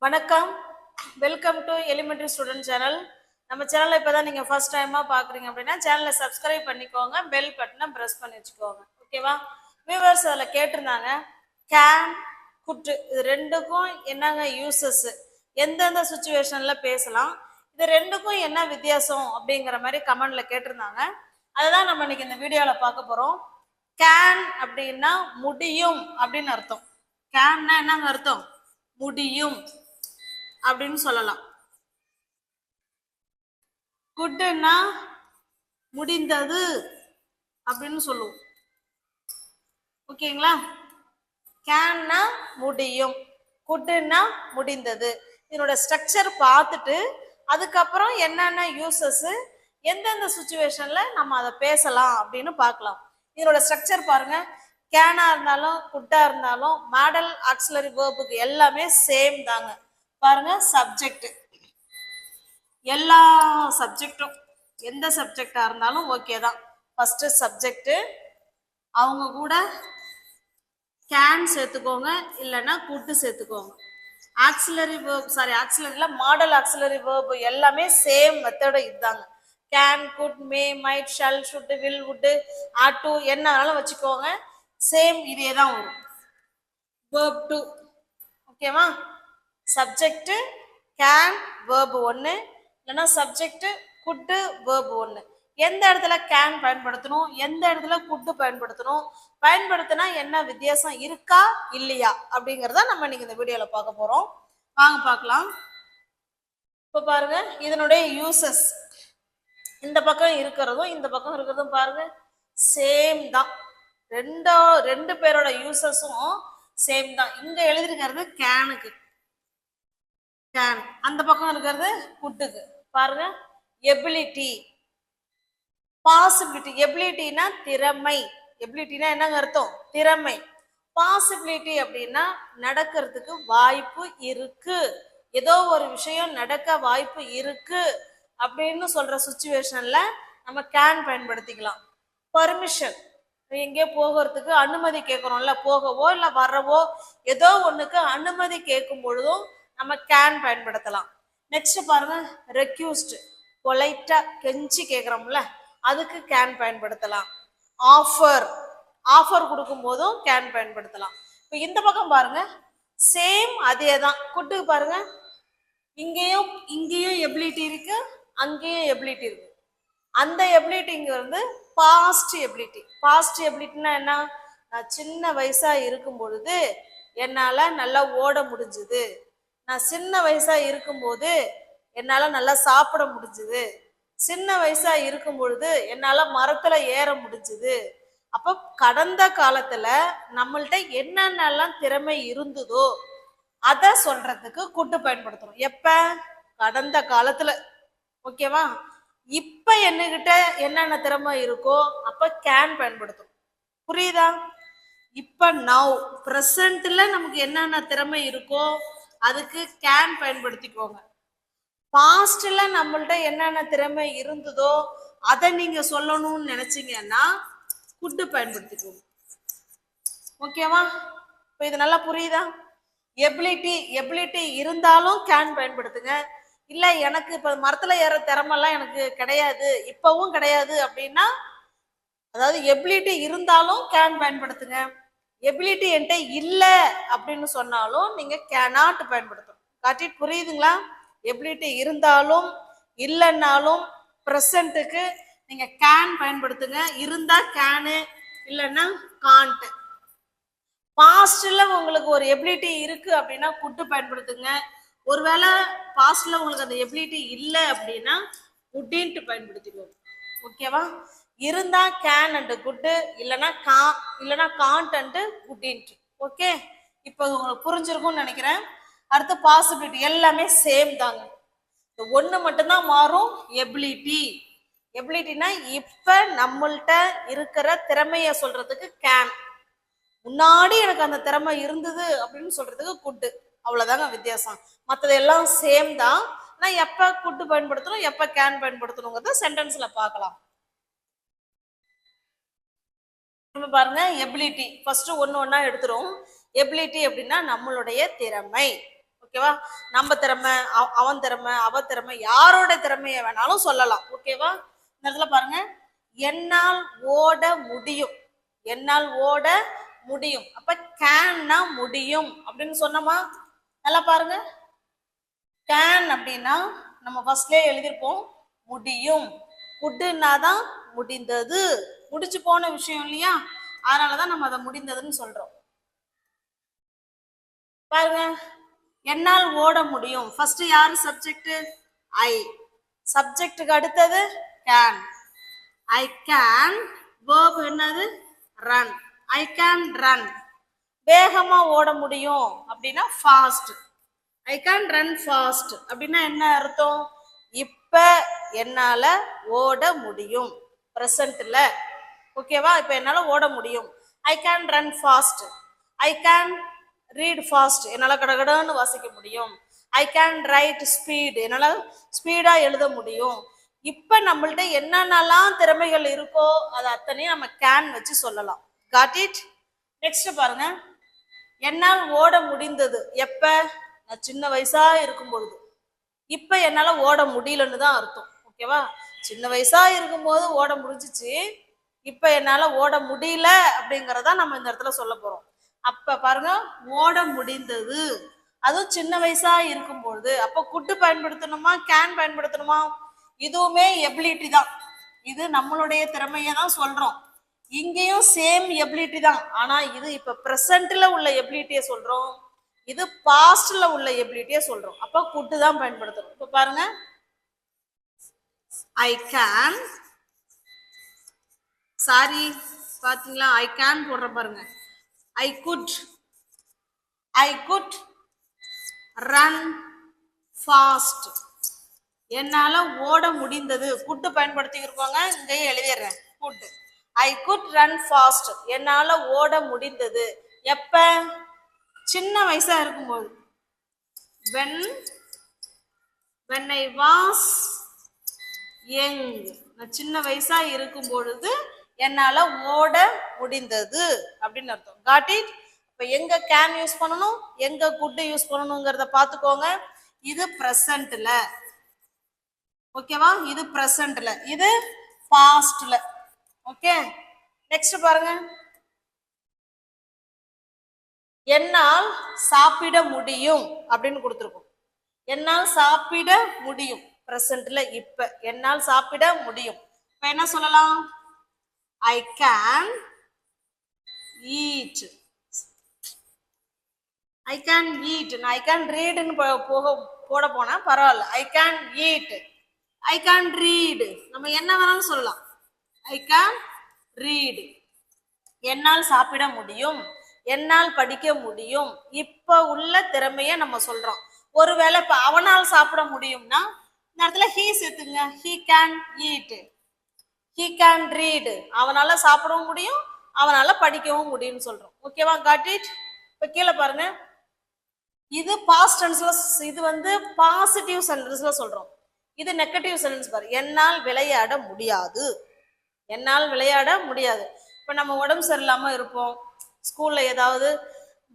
வணக்கம், welcome to elementary student channel. நம்ம சேனலை இப்போ தான் நீங்கள் ஃபர்ஸ்ட் டைமாக பார்க்குறீங்க அப்படின்னா சேனலை சப்ஸ்கிரைப் பண்ணிக்கோங்க, பெல் பட்டனை ப்ரெஸ் பண்ணி வச்சுக்கோங்க. ஓகேவா? வியூவர்ஸ் அதில் கேட்டிருந்தாங்க, கேன் குட்டு இது ரெண்டுக்கும் என்னங்க யூசஸ், எந்தெந்த சுச்சுவேஷனில் பேசலாம், இது ரெண்டுக்கும் என்ன வித்தியாசம் அப்படிங்கிற மாதிரி கமெண்டில் கேட்டிருந்தாங்க. அதுதான் நம்ம இன்னைக்கு இந்த வீடியோவில் பார்க்க போகிறோம். கேன் அப்படின்னா முடியும் அப்படின்னு அர்த்தம். கேன்னா என்னங்க அர்த்தம்? முடியும் அப்படின்னு சொல்லலாம். குட்னா முடிந்தது அப்படின்னு சொல்லுவோம். ஓகேங்களா? கேன்னா முடியும், குட்னா முடிந்தது. இதனோட ஸ்ட்ரக்சர் பார்த்துட்டு அதுக்கப்புறம் என்னென்ன யூசஸ், எந்தெந்த சுச்சுவேஷன்ல நம்ம அதை பேசலாம் அப்படின்னு பார்க்கலாம். இதனோட ஸ்ட்ரக்சர் பாருங்க. கேனா இருந்தாலும் குட்டா இருந்தாலும் மாடல் ஆக்சிலரி வேர்புக்கு எல்லாமே சேம் தாங்க. பாருங்க, சப்ஜெக்ட், எல்லா சப்ஜெக்டும் எந்த சப்ஜெக்டா இருந்தாலும் ஓகே தான். ஃபர்ஸ்ட் சப்ஜெக்ட், அவங்க கூட கேன் சேர்த்துக்கோங்க, இல்லைன்னா குட்டு சேர்த்துக்கோங்க. ஆக்சிலரி வேர்ப், ஆக்சிலரியில் மாடல் ஆக்சிலரி வேர்ப் எல்லாமே சேம் மெத்தடு இதுதாங்க. Can, could, may, might, shall, should, will, would, ought to என்ன வேணாலும் வச்சுக்கோங்க, சேம் இதே தான் வரும். Verb to. ஓகேவா? சப்ஜெக்ட் கேன் வேர்ப் ஒன்று, இல்லைன்னா சப்ஜெக்ட் குட்டு வேர்ப் ஒன்று. எந்த இடத்துல கேன் பயன்படுத்தணும், எந்த இடத்துல குட்டு பயன்படுத்தணும், பயன்படுத்தினா என்ன வித்தியாசம் இருக்கா இல்லையா அப்படிங்கிறத நம்ம இன்னைக்கு இந்த வீடியோவில் பார்க்க போகிறோம். வாங்க பார்க்கலாம். இப்போ பாருங்க, இதனுடைய யூசஸ் இந்த பக்கம் இருக்கிறதும் இந்த பக்கம் இருக்கிறதும் பாருங்க சேம் தான். ரெண்டு பேரோட யூசஸும் சேம் தான். இங்க எழுதிருக்கிறது கேனுக்கு கேன், அந்த பக்கம் இருக்கிறது குட்டுக்கு. பாருங்க, எபிலிட்டி, பாசிபிலிட்டி. எபிலிட்டினா திறமை. எபிலிட்டினா என்னங்க அர்த்தம்? திறமை. பாசிபிலிட்டி அப்படின்னா நடக்கிறதுக்கு வாய்ப்பு இருக்கு, ஏதோ ஒரு விஷயம் நடக்க வாய்ப்பு இருக்கு அப்படின்னு சொல்ற சுச்சுவேஷன்ல நம்ம கேன் பயன்படுத்திக்கலாம். பர்மிஷன், எங்கேயோ போகிறதுக்கு அனுமதி கேட்குறோம்ல, போகவோ இல்லை வரவோ ஏதோ ஒன்றுக்கு அனுமதி கேட்கும் பொழுதும் நம்ம கேன் பயன்படுத்தலாம். நெக்ஸ்ட் பாருங்க, ரெக்யூஸ்ட், பொலைட்டா கெஞ்சி கேட்குறோம்ல, அதுக்கு கேன் பயன்படுத்தலாம். ஆஃபர், ஆஃபர் கொடுக்கும் போதும் கேன் பயன்படுத்தலாம். இப்போ இந்த பக்கம் பாருங்க, சேம் அதே தான். குட்டுக்கு பாருங்க, இங்கேயும் எபிலிட்டி இருக்கு, அங்கேயும் எபிலிட்டி இருக்கு. அந்த எபிலிட்டிங்கிறது பாஸ்ட் எபிலிட்டி. பாஸ்ட் எபிலிட்டினா என்ன? நான் சின்ன வயசா இருக்கும் பொழுது என்னால் நல்லா ஓட முடிஞ்சுது, நான் சின்ன வயசா இருக்கும்போது என்னால் நல்லா சாப்பிட முடிஞ்சுது, சின்ன வயசா இருக்கும் பொழுது என்னால் மரத்தில் ஏற முடிஞ்சுது. அப்போ கடந்த காலத்தில் நம்மள்கிட்ட என்னென்னலாம் திறமை இருந்ததோ அதை சொல்றதுக்கு குட்டு பயன்படுத்துறோம். எப்ப? கடந்த காலத்துல. ஓகேவா? இப்ப என்கிட்ட என்னென்ன திறமை இருக்கோ அப்ப கேன் பயன்படுத்தும். புரியுதா? இப்ப நவ் பிரசன்ட்ல நமக்கு என்னென்ன திறமை இருக்கோ அதுக்கு கேன் பயன்படுத்திக்கோங்க. பாஸ்ட்ல நம்மள்ட்ட என்னென்ன திறமை இருந்ததோ அதை நீங்க சொல்லணும்னு நினைச்சீங்கன்னா குட்டு பயன்படுத்திக்கோங்க. ஓகேவா? இப்ப இது நல்லா புரியுதா? எபிலிட்டி இருந்தாலும் கேன் பயன்படுத்துங்க. இல்லை எனக்கு இப்போ மரத்தில் ஏற திறமெல்லாம் எனக்கு கிடையாது, இப்பவும் கிடையாது அப்படின்னா, அதாவது எபிலிட்டி இருந்தாலும் கேன் பயன்படுத்துங்க. எபிலிட்டி என்கிட்ட இல்லை அப்படின்னு சொன்னாலும் நீங்க கேனாட் பயன்படுத்தணும். காட்டிட்டு புரியுதுங்களா? எபிலிட்டி இருந்தாலும் இல்லைன்னாலும் ப்ரெசண்ட்டுக்கு நீங்க கேன் பயன்படுத்துங்க. இருந்தா கேனு, இல்லைன்னா காண்ட். பாஸ்ட்ல உங்களுக்கு ஒரு எபிலிட்டி இருக்கு அப்படின்னா குட்டு பயன்படுத்துங்க. ஒருவேளை பாஸ்ட்ல உங்களுக்கு அந்த எபிலிட்டி இல்லை அப்படின்னா குட்டின்ட்டு பயன்படுத்திடுவோம். ஓகேவா? இருந்தா கேன் அண்ட் குட்டு, இல்லைன்னா காண்ட் அண்ட் குட்டின்ட்டு. ஓகே, இப்போ உங்களுக்கு புரிஞ்சிருக்கும்னு நினைக்கிறேன். அடுத்து பாசிபிலிட்டி, எல்லாமே சேம் தாங்க. ஒன்று மட்டும்தான் மாறும், எபிலிட்டி. எபிலிட்டினா இப்ப நம்மள்கிட்ட இருக்கிற திறமைய சொல்றதுக்கு கேன், முன்னாடி எனக்கு அந்த திறமை இருந்தது அப்படின்னு சொல்றதுக்கு குட்டு. அவ்வளவுதாங்க வித்தியாசம். மற்றது எல்லாம் சேம் தான். நான் எப்ப குட்டு பயன்படுத்தணும், எப்ப கேன் பயன்படுத்தணுங்கிறத சென்டென்ஸ்ல பார்க்கலாம். பாருங்க, எபிலிட்டி ஃபர்ஸ்ட் ஒண்ணு ஒண்ணா எடுத்துரும். எபிலிட்டி அப்படின்னா நம்மளுடைய திறமை. ஓகே, ஓகேவா? நம்ம திறமை, அவன் திறமை, அவ திறமை, யாரோட திறமையை வேணாலும் சொல்லலாம். ஓகேவா? இந்த இடத்துல பாருங்க, என்னால் ஓட முடியும், என்னால் ஓட முடியும். அப்ப கேன்னா முடியும் அப்படின்னு சொன்னோமா? நல்லா பாருங்க, கேன் அப்படின்னா நம்ம ஃபர்ஸ்ட்லயே எழுதியிருப்போம் முடியும், குட்டுன்னா தான் முடிந்தது, முடிச்சு போன விஷயம் இல்லையா, அதனாலதான் நம்ம அதை முடிந்ததுன்னு சொல்றோம். பாருங்க, என்னால் ஓட முடியும். ஃபர்ஸ்ட் யாரு சப்ஜெக்ட்? ஐ. சப்ஜெக்ட்டுக்கு அடுத்தது கேன். I can. வேர்ப் என்னது? ரன். I can run. வேகமா ஓட முடியும் அப்படின்னா fast. I can run fast அப்படின்னா என்ன அர்த்தம்? இப்ப என்னால ஓட முடியும், பிரசன்ட்ல. ஓகேவா? இப்ப என்னால ஓட முடியும். I can run fast. I can read fast, என்னால கடகடன்னு வாசிக்க முடியும். ஐ கேன் ரைட் ஸ்பீட், என்னால ஸ்பீடா எழுத முடியும். இப்ப நம்மள்ட்ட என்னென்னலாம் திறமைகள் இருக்கோ அது அத்தனையும் நம்ம கேன் வச்சு சொல்லலாம். Got it? நெக்ஸ்ட் பாருங்க, என்னால் ஓட முடிந்தது எப்ப? நான் சின்ன வயசா இருக்கும் பொழுது. இப்ப என்னால ஓட முடியலன்னு தான் அர்த்தம். ஓகேவா? சின்ன வயசா இருக்கும்போது ஓட முடிஞ்சிச்சு, இப்ப என்னால ஓட முடியல அப்படிங்கறத நம்ம இந்த இடத்துல சொல்ல போறோம். அப்ப பாருங்க, ஓட முடிந்தது, அதுவும் சின்ன வயசா இருக்கும்பொழுது. அப்ப குட்டு பயன்படுத்தணுமா, கேன் பயன்படுத்தணுமா? இதுவுமே எபிலிட்டி தான். இது நம்மளுடைய திறமையை தான் சொல்றோம். இங்கேயும் சேம் எபிலிட்டி தான். ஆனா இது இப்ப பிரசன்ட்ல உள்ள எபிலிட்டியை சொல்றோம், இது பாஸ்ட்ல உள்ள எபிலிட்டியை சொல்றோம். அப்ப குட்டு தான் பயன்படுத்தணும். இப்ப பாருங்க, ஐ கேன், சாரி பாத்தீங்களா, ஐ கேன் போடுற பாருங்க. I could run fast. என்னால ஓட முடிந்தது, குட் பயன்படுத்தி இருப்பாங்க, இங்கேயும் எழுதிடுறேன் could. I could run fast, என்னால ஓட முடிந்தது எப்ப? சின்ன வயசா இருக்கும்போது. when I was young, நான் சின்ன வயசா இருக்கும் பொழுது என்னால ஓட முடிந்தது அப்படின்னு அர்த்தம். Got it? இப்ப எங்க கேன் யூஸ் பண்ணணும், எங்க குட் யூஸ் பண்ணணுங்கிறத பாத்துக்கோங்க. இது பிரசன்ட்ல. ஓகேவா? இது பிரசன்ட்ல, இது பாஸ்ட்ல. ஓகே, நெக்ஸ்ட் பாருங்க, என்னால் சாப்பிட முடியும் அப்படின்னு கொடுத்துருக்கோம். என்னால் சாப்பிட முடியும் பிரசன்ட்ல. இப்ப என்னால் சாப்பிட முடியும். இப்ப என்ன சொல்லலாம்? I can eat. I can eat. I can ரீடுன்னு போட போனா பரவாயில்ல. I can eat, I can read, நம்ம என்ன வேணாலும் சொல்லலாம். I can read. என்னால் சாப்பிட முடியும், என்னால் படிக்க முடியும். இப்ப உள்ள திறமைய நம்ம சொல்றோம். ஒருவேளை இப்ப அவனால் சாப்பிட முடியும்னா இந்த இடத்துல ஹீ சேர்த்துங்க. He can eat, he can read. அவனால சாப்பிடவும் முடியும், அவனால படிக்கவும் முடியும்னு சொல்றோம். ஓகேவா? Got it? இப்ப கீழே பாருங்க, இது பாஸ்ட் டென்ஸ்ல, இது வந்து பாசிட்டிவ் சென்டென்ஸ்ல சொல்றோம். இது நெகட்டிவ் சென்டென்ஸ் பாரு. என்னால் விளையாட முடியாது, என்னால் விளையாட முடியாது. இப்ப நம்ம உடம்பு சரியில்லாம இருப்போம், ஸ்கூல்ல ஏதாவது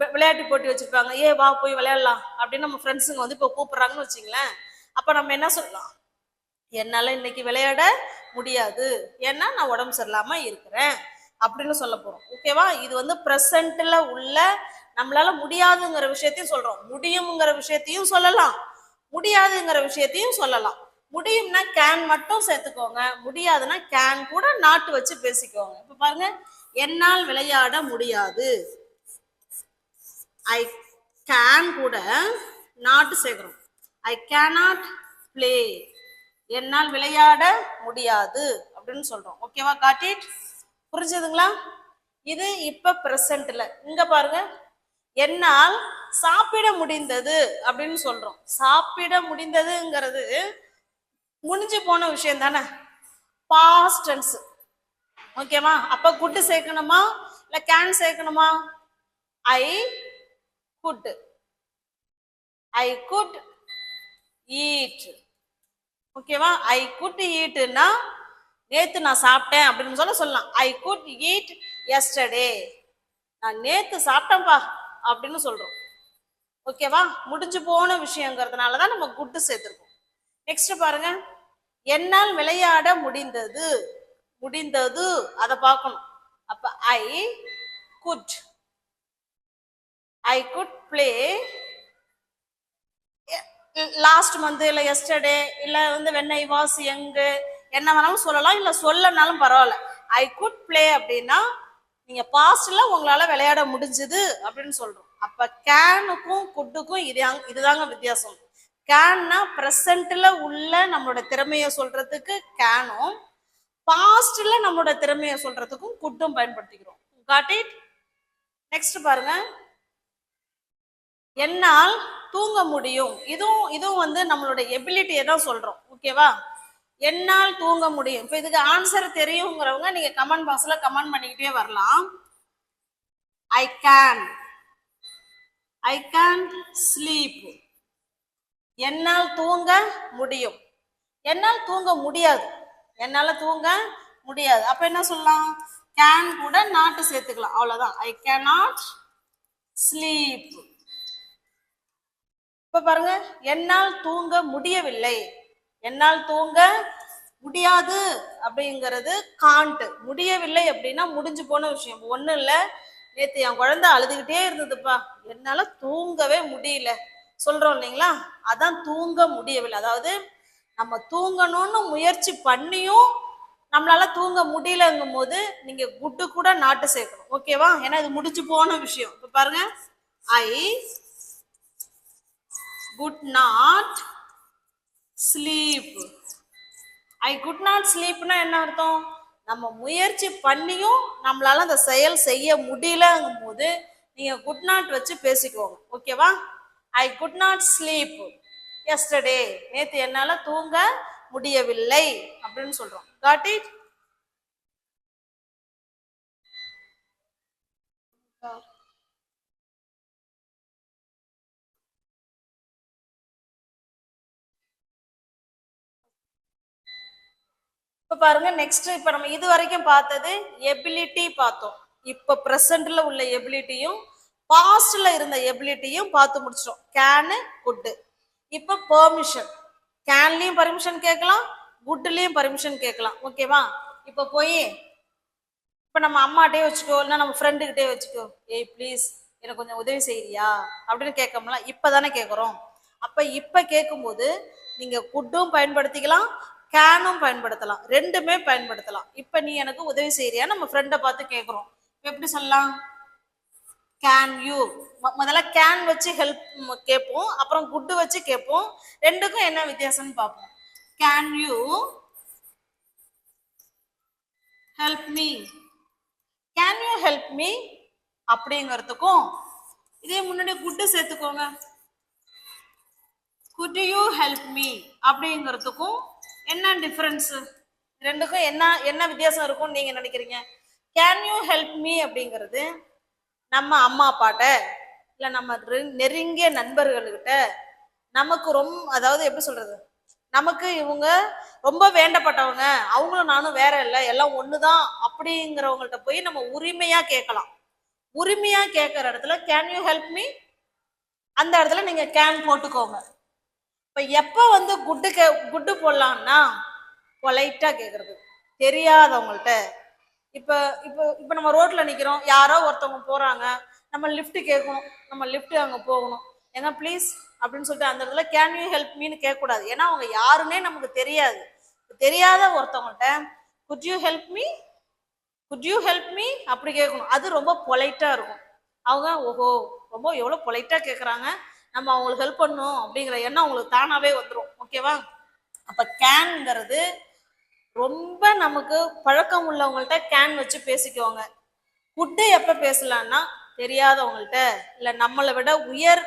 விளையாட்டு போட்டி வச்சிருப்பாங்க, ஏ வா போய் விளையாடலாம் அப்படின்னு நம்ம ஃப்ரெண்ட்ஸுங்க வந்து இப்போ கூப்பிடுறாங்கன்னு வச்சுங்களேன். அப்ப நம்ம என்ன சொல்லலாம்? என்னால இன்னைக்கு விளையாட முடியாது, ஏன்னா நான் உடம்பு சரியில்லாம இருக்கிறேன் அப்படின்னு சொல்ல போறோம். ஓகேவா? இது வந்து பிரசன்ட்ல உள்ள நம்மளால முடியாதுங்கிற விஷயத்தையும் சொல்றோம், முடியுங்கிற விஷயத்தையும் சொல்லலாம், முடியாதுங்கிற விஷயத்தையும் சொல்லலாம். முடியும்னா கேன் மட்டும் சேர்த்துக்கோங்க, முடியாதுன்னா கேன் கூட நாட்டு வச்சு பேசிக்கோங்க. இப்ப பாருங்க, என்னால் விளையாட முடியாது, ஐ கேன் கூட நாட்டு சேர்க்கிறோம். ஐ கேனாட் பிளே, என்னால் விளையாட முடியாது அப்படின்னு சொல்றோம். ஓகேவா? Got it? புரிஞ்சதுங்களா? இது இப்ப பிரசன்ட்ல. இங்க பாருங்க, என்னால் சாப்பிட முடிந்தது அப்படின்னு சொல்றோம். சாப்பிட முடிந்ததுங்கிறது முடிஞ்சு போன விஷயம் தானே, பாஸ்ட் டென்ஸ். ஓகேவா? அப்ப குட் சேர்க்கணுமா இல்ல கேன் சேர்க்கணுமா? I could, I could eat. ஓகேவா? ஐ குட் ஈட்னா நேத்து நான் சாப்பிட்டேன் அப்படின்னு சொல்லலாம். ஐ குட் ஈட் எஸ்டர்டே, நான் நேத்து சாப்பிட்டேன்பா அப்படின்னு சொல்றோம். ஓகேவா? முடிஞ்சு போன விஷயங்கிறதுனால தான் நம்ம குட் சேர்த்துருக்கோம். நெக்ஸ்ட் பாருங்க, என்னால் விளையாட முடிந்தது. முடிந்தது அதை பார்க்கணும். அப்ப good I good play last month இல்ல எஸ்டர்டே இல்ல வந்து வென் ஐ வாஸ் யங் என்ன வேணாலும் சொல்லலாம், இல்ல சொல்லனாலும் பரவாயில்ல. ஐ குட் பிளே அப்படின்னா நீங்க பாஸ்ட்ல உங்களால விளையாட முடிஞ்சது அப்படின்னு சொல்றோம். அப்ப கேனுக்கும் குட்டுக்கும் இதுதாங்க வித்தியாசம். கேன்னா பிரசன்ட்ல உள்ள நம்மளோட திறமைய சொல்றதுக்கு கேனும், பாஸ்ட்ல நம்மளோட திறமைய சொல்றதுக்கும் குட்டும் பயன்படுத்திக்கிறோம். Got it? நெக்ஸ்ட் பாருங்க, என்னால் தூங்க முடியும். இதுவும் வந்து நம்மளோட எபிலிட்டியை தான் சொல்றோம். ஓகேவா? என்னால் தூங்க முடியும். இப்ப இதுக்கு ஆன்சர் தெரியுங்கிறவங்க நீங்க கமெண்ட் பாக்ஸ்ல கமெண்ட் பண்ணிக்கிட்டே வரலாம். I can sleep. என்னால் தூங்க முடியும். என்னால் தூங்க முடியாது. என்னால தூங்க முடியாது. அப்ப என்ன சொல்லலாம்? கேன் கூட நாட் சேர்த்துக்கலாம், அவ்வளவுதான். I can not sleep. இப்ப பாருங்க, என்னால் தூங்க முடியவில்லை. என்னால் தூங்க முடியாது அப்படிங்கிறது காண்ட். முடியவில்லை அப்படின்னா முடிஞ்சு போன விஷயம். ஒண்ணும் இல்ல, நேத்து என் குழந்தை அழுதுகிட்டே இருந்ததுப்பா, என்னால தூங்கவே முடியல சொல்றோம் இல்லைங்களா? அதான் தூங்க முடியவில்லை. அதாவது நம்ம தூங்கணும்னு முயற்சி பண்ணியும் நம்மளால தூங்க முடியலங்கும் போது நீங்க குட்டு கூட நாட்டு சேர்க்கணும். ஓகேவா? ஏன்னா இது முடிஞ்சு போன விஷயம். இப்ப பாருங்க, I could not sleep. I could not ஸ்லீப்னா என்ன அர்த்தம்? நம்ம முயற்சி பண்ணியும் நம்மளால அந்த செயல் செய்ய முடியலங்கும் போது நீங்க குட் நாட் வச்சு பேசிக்கோங்க. ஓகேவா? I could not sleep yesterday. நேத்து என்னால தூங்க முடியவில்லை அப்படின்னு சொல்றோம். Got it? இப்ப பாருங்க, நெக்ஸ்ட் இப்ப நம்ம இது வரைக்கும் பார்த்தது எபிலிட்டி பார்த்தோம். இப்ப பிரசன்ட்ல உள்ள எபிலிட்டியும் பாஸ்ட்ல இருந்த எபிலிட்டியும் பார்த்து முடிச்சிட்டோம். Can could. இப்ப பெர்மிஷன். கேன்லயும் பர்மிஷன் கேட்கலாம், குட்லயும் பர்மிஷன் கேட்கலாம். ஓகேவா? இப்ப போய் இப்ப நம்ம அம்மாட்டே வச்சுக்கோ, இல்லைன்னா நம்ம ஃப்ரெண்டு கிட்டே வச்சுக்கோ, ஏய் ப்ளீஸ் எனக்கு கொஞ்சம் உதவி செய்யறியா அப்படின்னு கேட்கோம்ல. இப்பதானே கேட்குறோம். அப்ப இப்ப கேட்கும்போது நீங்க குட்டும் பயன்படுத்திக்கலாம், கேனும் பயன்படுத்தலாம், ரெண்டுமே பயன்படுத்தலாம். இப்ப நீ எனக்கு உதவி செய்யறியா நம்ம ஃப்ரெண்டை பார்த்து கேட்குறோம். எப்படி சொல்லலாம்? Can you. முதல்ல கேன் வச்சு ஹெல்ப் கேட்போம், அப்புறம் குட்டு வச்சு கேட்போம். ரெண்டுக்கும் என்ன வித்தியாசம்னு பார்ப்போம். Can you help me. Can you help me அப்படிங்கிறதுக்கும் இதே முன்னாடி குட்டு சேர்த்துக்கோங்க. குட் யூ ஹெல்ப் மீ அப்படிங்கிறதுக்கும் என்ன டிஃபரன்ஸ்? ரெண்டுக்கும் என்ன என்ன வித்தியாசம் இருக்கும்னு நீங்க நினைக்கிறீங்க? கேன் யூ ஹெல்ப் மீ அப்படிங்கிறது நம்ம அம்மா அப்பாட்ட இல்லை நம்ம நெருங்கிய நண்பர்கள்கிட்ட நமக்கு அதாவது எப்படி சொல்றது, நமக்கு இவங்க ரொம்ப வேண்டப்பட்டவங்க, அவங்களும் நானும் வேற இல்லை, எல்லாம் ஒண்ணுதான் அப்படிங்கிறவங்கள்ட்ட போய் நம்ம உரிமையா கேட்கலாம். உரிமையா கேட்கற இடத்துல கேன் யூ ஹெல்ப் மீ, அந்த இடத்துல நீங்க கேன் போட்டுக்கோங்க. இப்ப எப்ப வந்து குட்டு போடலாம்னா பொலைட்டா கேட்கறது, தெரியாதவங்கள்ட்ட. இப்ப இப்ப இப்ப நம்ம ரோட்ல நிக்கிறோம், யாரோ ஒருத்தவங்க போறாங்க, நம்ம லிஃப்ட் கேட்கணும், நம்ம லிஃப்ட் அங்க போகணும், ஏங்க ப்ளீஸ் அப்படின்னு சொல்லிட்டு அந்த இடத்துல கேன் யூ ஹெல்ப் மீன்னு கேட்கக்கூடாது. ஏன்னா அவங்க யாருன்னே நமக்கு தெரியாது. தெரியாத ஒருத்தவங்கள்ட்ட could you help me, could you help me அப்படி கேட்கணும். அது ரொம்ப பொலைட்டா இருக்கும். அவங்க ஓஹோ ரொம்ப எவ்வளவு பொலைட்டா கேட்கறாங்க, நம்ம அவங்களுக்கு ஹெல்ப் பண்ணணும் அப்படிங்கிற எண்ணம் அவங்களுக்கு தானாவே வந்துடும். ஓகேவா? அப்ப கேன்ங்கிறது ரொம்ப நமக்கு பழக்கம் உள்ளவங்கள்ட்ட கேன் வச்சு பேசிக்கோங்க. குட்டு எப்ப பேசலாம்னா தெரியாதவங்கள்ட்ட இல்ல நம்மளை விட உயர்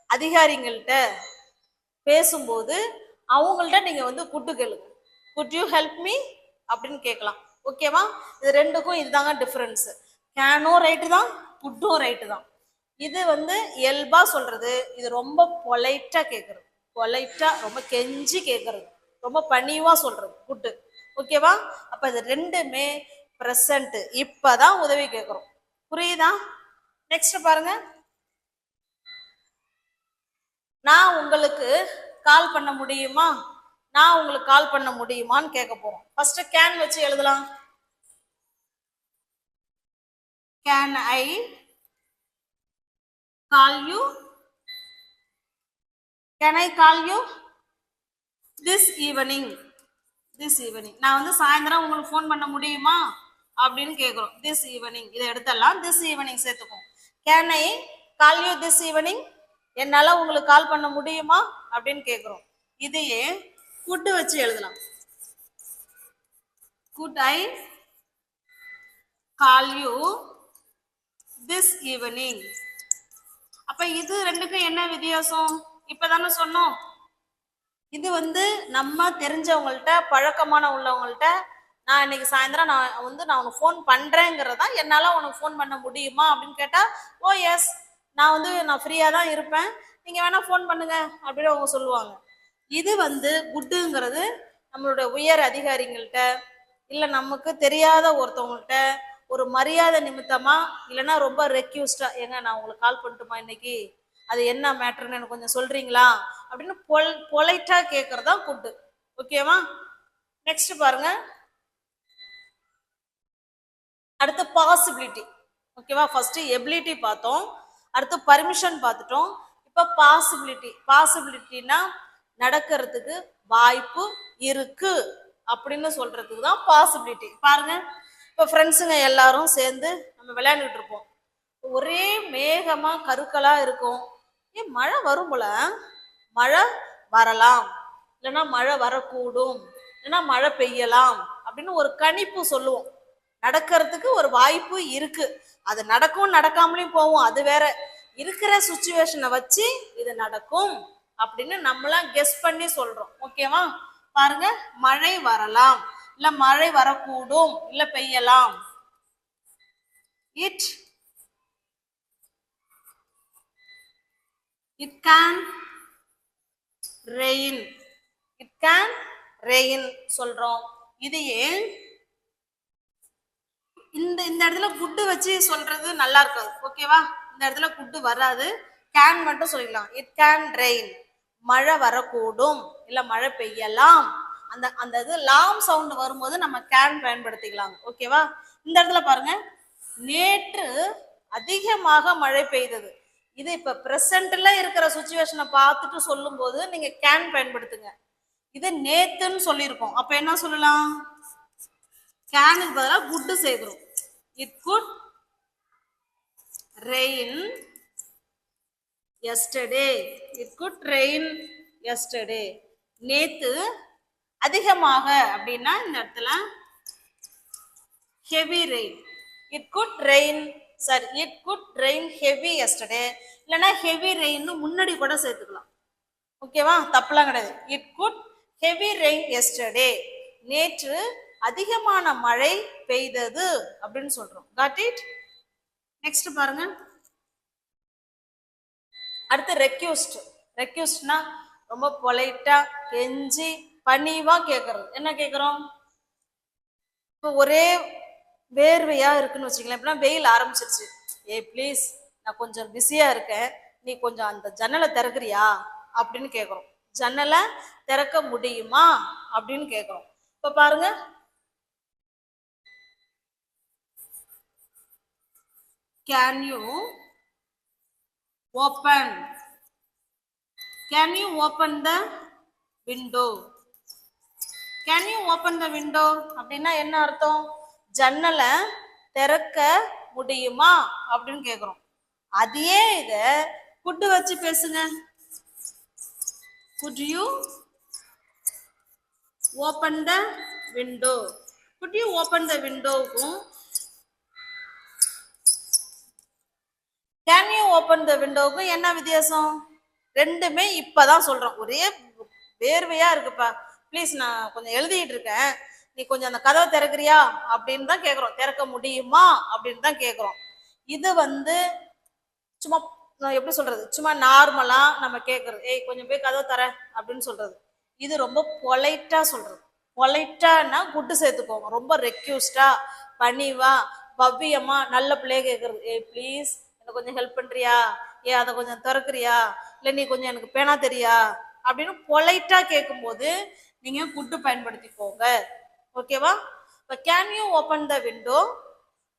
அதிகாரிகள்கிட்ட பேசும்போது அவங்கள்ட்ட நீங்க வந்து குட்டு கேளுங்க. குட் யூ ஹெல்ப் மீ அப்படின்னு கேட்கலாம். ஓகேவா? இது ரெண்டுக்கும் இதுதாங்க டிஃபரன்ஸ். கேனும் ரைட்டு தான், குட்டும் ரைட்டு தான். இது வந்து இயல்பா சொல்றது, இது ரொம்ப பொலைட்டா கேட்கறது, பொலைட்டா ரொம்ப கெஞ்சி கேட்கறது, ரொம்ப பணிவா சொல்றது குட்டு. ஓகேவா? அப்ப இது ரெண்டுமே பிரசன்ட், இப்பதான் உதவி கேட்கிறோம். புரியுதா? நெக்ஸ்ட் பாருங்க, நான் உங்களுக்கு கால் பண்ண முடியுமா, நான் உங்களுக்கு கால் பண்ண முடியுமான்னு கேட்க போறோம். ஃபர்ஸ்ட் கேன் வச்சு எழுதலாம். Can I call you, can I call you this evening, this evening. நான் வந்து சாயந்தரம் உங்களுக்கு ஃபோன் பண்ண முடியுமா அப்படின்னு கேட்குறோம். திஸ் ஈவினிங் இதை எடுத்துடலாம், திஸ் ஈவினிங் சேர்த்துக்கும். Can I call you this evening, என்னால் உங்களுக்கு கால் பண்ண முடியுமா அப்படின்னு கேட்குறோம். இதையே குட் வச்சு எழுதலாம். Good I call you this evening. அப்ப இது ரெண்டுக்கும் என்ன வித்தியாசம் இப்பதானே சொன்னோம். இது வந்து நம்ம தெரிஞ்சவங்கள்ட்ட பழக்கமான உள்ளவங்கள்ட்ட நான் இன்னைக்கு சாயந்தரம் நான் உனக்கு ஃபோன் பண்றேங்கிறதா, என்னால உனக்கு ஃபோன் பண்ண முடியுமா அப்படின்னு கேட்டா, ஓ எஸ் நான் ஃப்ரீயா தான் இருப்பேன், நீங்க வேணா ஃபோன் பண்ணுங்க அப்படின்னு அவங்க சொல்லுவாங்க. இது வந்து குட்டுங்கிறது நம்மளுடைய உயர் அதிகாரிகள்கிட்ட இல்லை நமக்கு தெரியாத ஒருத்தவங்கள்ட்ட ஒரு மரியாதை நிமித்தமா, இல்லைன்னா ரொம்ப ரெக்யூஸ்டா, ஏங்க நான் உங்களுக்கு கால் பண்ணட்டுமா இன்னைக்கு, அது என்ன மேட்டர்னு எனக்கு கொஞ்சம் சொல்றீங்களா அப்படின்னு பொலைட்டா கேட்கறதா குட்டு. ஓகேவா? நெக்ஸ்ட் பாருங்க, அடுத்து பாசிபிலிட்டி. ஓகேவா? ஃபர்ஸ்ட் எபிலிட்டி பார்த்தோம், அடுத்து பர்மிஷன் பார்த்துட்டோம், இப்ப பாசிபிலிட்டி. பாசிபிலிட்டினா நடக்கிறதுக்கு வாய்ப்பு இருக்கு அப்படின்னு சொல்றதுக்கு தான் பாசிபிலிட்டி. பாருங்க, இப்போ ஃப்ரெண்ட்ஸுங்க எல்லாரும் சேர்ந்து நம்ம விளையாண்டுட்டு இருப்போம். ஒரே மேகமா கருக்களா இருக்கும். ஏன் மழை வரும் போல, மழை வரலாம், இல்லைன்னா மழை வரக்கூடும், இல்லைன்னா மழை பெய்யலாம் அப்படின்னு ஒரு கணிப்பு சொல்லுவோம். நடக்கிறதுக்கு ஒரு வாய்ப்பு இருக்கு, அது நடக்கும் நடக்காமலையும் போவோம், அது வேற. இருக்கிற சுச்சுவேஷனை வச்சு இது நடக்கும் அப்படின்னு நம்மளாம் கெஸ் பண்ணி சொல்றோம். ஓகேவா? பாருங்க, மழை வரலாம், இல்ல மழை வரக்கூடும், இல்ல பெய்யலாம். It can rain, it can rain சொல்றோம். இதையே இந்த இடத்துல குட்டு வச்சு சொல்றது நல்லா இருக்காது. ஓகேவா? இந்த இடத்துல குட்டு வராது, கேன் மட்டும் சொல்லிக்கலாம். இட் கேன் ரெயின், மழை வரக்கூடும், இல்ல மழை பெய்யலாம். அந்த அந்த இது லாம் சவுண்ட் வரும்போது நம்ம கேன் பயன்படுத்திக்கலாம். ஓகேவா? இந்த இடத்துல பாருங்க, நேற்று அதிகமாக மழை பெய்தது. இது இப்ப பிரசன்ட்ல இருக்கிற சுச்சுவேஷனை பார்த்துட்டு சொல்லும் போது நீங்க கேன் பயன்படுத்துங்க. இது நேத்துன்னு சொல்லியிருக்கோம், அப்ப என்ன சொல்லலாம்? கேனுக்கு பதிலாக குட்டு சேர்க்கிறோம். It good rain yesterday, it good rain yesterday. நேத்து அதிகமாக அப்படின்னா இந்த இடத்துல heavy rain. It good rain, sorry, it good rain heavy yesterday, இல்லைன்னா ஹெவி ரெயின் முன்னாடி கூட சேர்த்துக்கலாம். ஓகேவா? தப்புலாம் கிடையாது. It good heavy rain yesterday, நேற்று அதிகமான மழை பெய்தது அப்படின்னு சொல்றோம். Got it? நெக்ஸ்ட் பாருங்க, அடுத்து ரெக்யூஸ்ட். ரெக்யூஸ்ட்னா ரொம்ப பொலைட்டா கெஞ்சி பணிவா கேட்கறது. என்ன கேட்குறோம்? இப்போ ஒரே வேர்வையா இருக்குன்னு வச்சுக்கலாம். இப்பெல்லாம் வெயில் ஆரம்பிச்சிருச்சு, ஏ ப்ளீஸ் நான் கொஞ்சம் பிஸியா இருக்கேன், நீ கொஞ்சம் அந்த ஜன்னலை திறக்குறியா அப்படின்னு கேட்குறோம். ஜன்னலை திறக்க முடியுமா அப்படின்னு கேட்குறோம். இப்போ பாருங்க, can you open, can you open the window. Can you open the window அப்படின்னா என்ன அர்த்தம்? ஜன்னலை திறக்க முடியுமா அப்படின்னு கேட்குறோம். அதையே இத குட் வச்சு பேசுங்க. could you open the window, could you open the window-க்கும் can you open the window-க்கும் என்ன வித்தியாசம்? ரெண்டுமே இப்பதான் சொல்றோம். ஒரே வேர்வையா இருக்குப்பா, ப்ளீஸ் நான் கொஞ்சம் எழுதிட்டு இருக்கேன், நீ கொஞ்சம் அந்த கதவை திறக்கிறியா அப்படின்னு தான் கேட்குறோம். திறக்க முடியுமா அப்படின்னு தான் கேட்குறோம். இது வந்து சும்மா எப்படி சொல்றது, சும்மா நார்மலா நம்ம கேட்கறது, ஏய் கொஞ்சம் போய் கதவை தர அப்படின்னு சொல்றது. இது ரொம்ப பொலைட்டா சொல்றது. பொலைட்டானா குட்டு சேர்த்துக்கோங்க. ரொம்ப ரெக்யூஸ்டா பணிவா பவ்யமா நல்ல பிள்ளைய கேட்கறது, ஏய் ப்ளீஸ் எனக்கு கொஞ்சம் ஹெல்ப் பண்றியா, ஏ அதை கொஞ்சம் திறக்கிறியா, இல்லை நீ கொஞ்சம் எனக்கு பேனா தெரியா அப்படின்னு பொலைட்டா கேட்கும்போது நீங்க குட்டு பயன்படுத்திக்கோங்க. ஓகேவா? இப்போ can you open the window,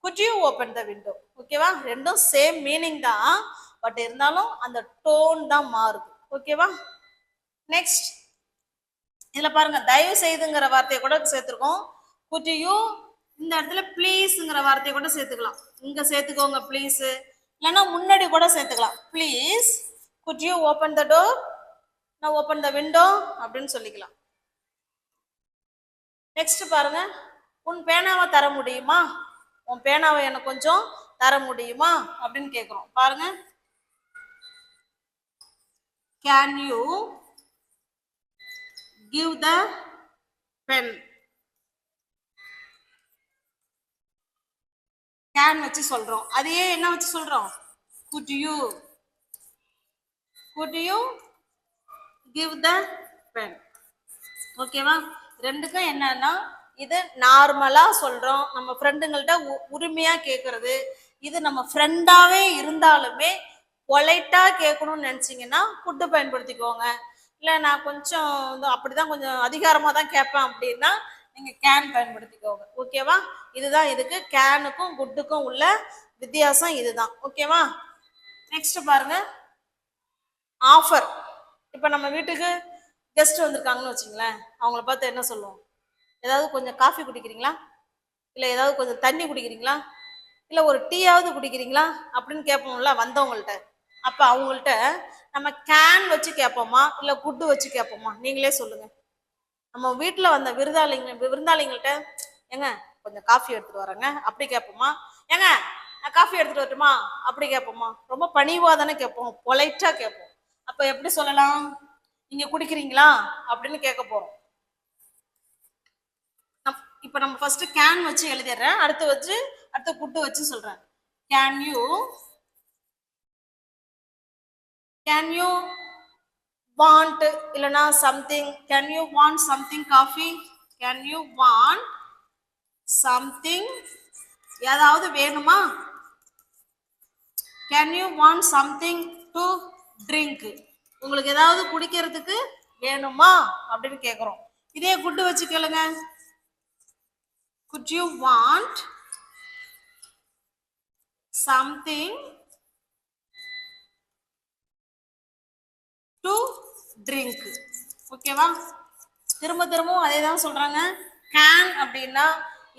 good you open the window. ஓகேவா? ரெண்டும் சேம் மீனிங் தான், பட் இருந்தாலும் அந்த டோன் தான் மாறுது. ஓகேவா? நெக்ஸ்ட் இதுல பாருங்க, தயவு செய்துங்கிற வார்த்தையை கூட சேர்த்துருக்கோம். குட் யூ, இந்த இடத்துல ப்ளீஸ்ங்கிற வார்த்தையை கூட சேர்த்துக்கலாம். இங்க சேர்த்துக்கோங்க ப்ளீஸ், இல்லைன்னா முன்னாடி கூட சேர்த்துக்கலாம். Please good you open the door, நான் ஓப்பன் த விண்டோ அப்படின்னு சொல்லிக்கலாம். நெக்ஸ்ட் பாருங்க, உன் பேனாவை தர முடியுமா, உன் பேனாவை எனக்கு கொஞ்சம் தர முடியுமா அப்படின்னு கேட்குறோம். பாருங்க, can you give the pen. can வச்சு சொல்றோம், அதையே என்ன வச்சு சொல்றோம், could you give the pen. ஓகேவா? ரெண்டுக்கும் என்னன்னா, இது நார்மலா சொல்றோம், நம்ம ஃப்ரெண்டுங்கள்ட்ட உரிமையா கேட்கறது. இது நம்ம ஃப்ரெண்டாவே இருந்தாலுமே பொலைட்டா கேட்கணும்னு நினைச்சீங்கன்னா குட்டு பயன்படுத்திக்கோங்க. இல்லை நான் கொஞ்சம் அப்படிதான் கொஞ்சம் அதிகாரமாக தான் கேட்பேன் அப்படின்னா நீங்கள் கேன் பயன்படுத்திக்கோங்க. ஓகேவா? இதுதான் இதுக்கு கேனுக்கும் குட்டுக்கும் உள்ள வித்தியாசம் இதுதான். ஓகேவா? நெக்ஸ்ட் பாருங்க, ஆஃபர். இப்போ நம்ம வீட்டுக்கு கெஸ்ட் வந்திருக்காங்கன்னு வச்சுங்களேன், அவங்கள பார்த்து என்ன சொல்லுவோம், ஏதாவது கொஞ்சம் காஃபி குடிக்கிறீங்களா, இல்லை ஏதாவது கொஞ்சம் தண்ணி குடிக்கிறீங்களா, இல்லை ஒரு டீயாவது குடிக்கிறீங்களா அப்படின்னு கேட்போம்ல வந்தவங்கள்ட்ட. அப்போ அவங்கள்ட்ட நம்ம கேன் வச்சு கேட்போமா, இல்லை குட்டு வச்சு கேட்போமா, நீங்களே சொல்லுங்க. நம்ம வீட்டில் வந்த விருந்தாளிங்கள்ட்ட ஏங்க கொஞ்சம் காஃபி எடுத்துட்டு வரேங்க அப்படி கேட்போமா, ஏங்க நான் காஃபி எடுத்துட்டு வரட்டுமா அப்படி கேட்போமா? ரொம்ப பணிவாக தானே கேட்போம், பொலைட்டா கேட்போம். அப்போ எப்படி சொல்லலாம், நீங்க குடிக்கிறீங்களா அப்படின்னு கேட்க போறோம். இப்போ நம்ம ஃபர்ஸ்ட் கேன் வச்சு எழுதிடுறேன், அடுத்து குட்டு வச்சு சொல்றேன். கேன் யூ want இல்லனா something, can you want something coffee, can you want something, ஏதாவது வேணுமா, can you want something to drink, உங்களுக்கு ஏதாவது குடிக்கிறதுக்கு வேணுமா அப்படின்னு கேக்குறோம். இதே குட்டு வச்சு கேளுங்க, could you want something to drink. ஓகேவா? திரும்பவும் அதே தான் சொல்றாங்க. கேன் அப்படின்னா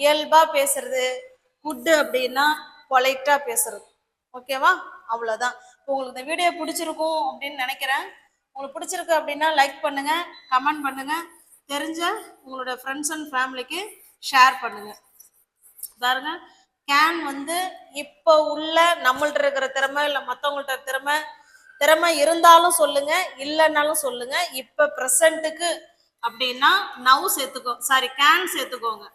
இயல்பா பேசுறது, குட் அப்படின்னா பொலைட்டா பேசுறது. ஓகேவா? அவ்வளவுதான். உங்களுக்கு இந்த வீடியோ பிடிச்சிருக்கும் அப்படின்னு நினைக்கிறேன். உங்களுக்கு பிடிச்சிருக்கு அப்படின்னா லைக் பண்ணுங்க, கமெண்ட் பண்ணுங்க, தெரிஞ்ச உங்களோட ஃப்ரெண்ட்ஸ் அண்ட் ஃபேமிலிக்கு ஷேர் பண்ணுங்க. பாருங்க, கேன் இப்போ உள்ள நம்மள்ட்ட இருக்கிற திறமை இல்லை மற்றவங்கள்ட்ட திறமை இருந்தாலும் சொல்லுங்க, இல்லைன்னாலும் சொல்லுங்க. இப்ப ப்ரெசண்ட்டுக்கு அப்படின்னா நவ் கேன் சேர்த்துக்கோங்க.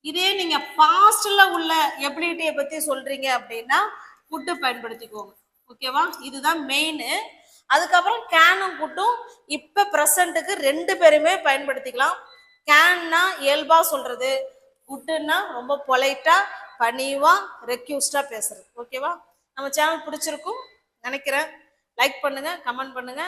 இதே நீங்க பாஸ்ட்ல உள்ள எபிலிட்டியை பத்தி சொல்றீங்க அப்படின்னா குட்டு பயன்படுத்திக்கோங்க. ஓகேவா? இதுதான் மெயின். அதுக்கப்புறம் கேனும் குட்டும் இப்ப ப்ரெசண்ட்டுக்கு ரெண்டு பேருமே பயன்படுத்திக்கலாம். கேன்னா இயல்பா சொல்றது, குட்டுன்னா ரொம்ப பொலைட்டா பணிவா ரெக்யூஸ்டா பேசுறது. ஓகேவா? நம்ம சேனல் பிடிச்சிருக்கும் நினைக்கிறேன். லைக் பண்ணுங்க, கமெண்ட் பண்ணுங்க.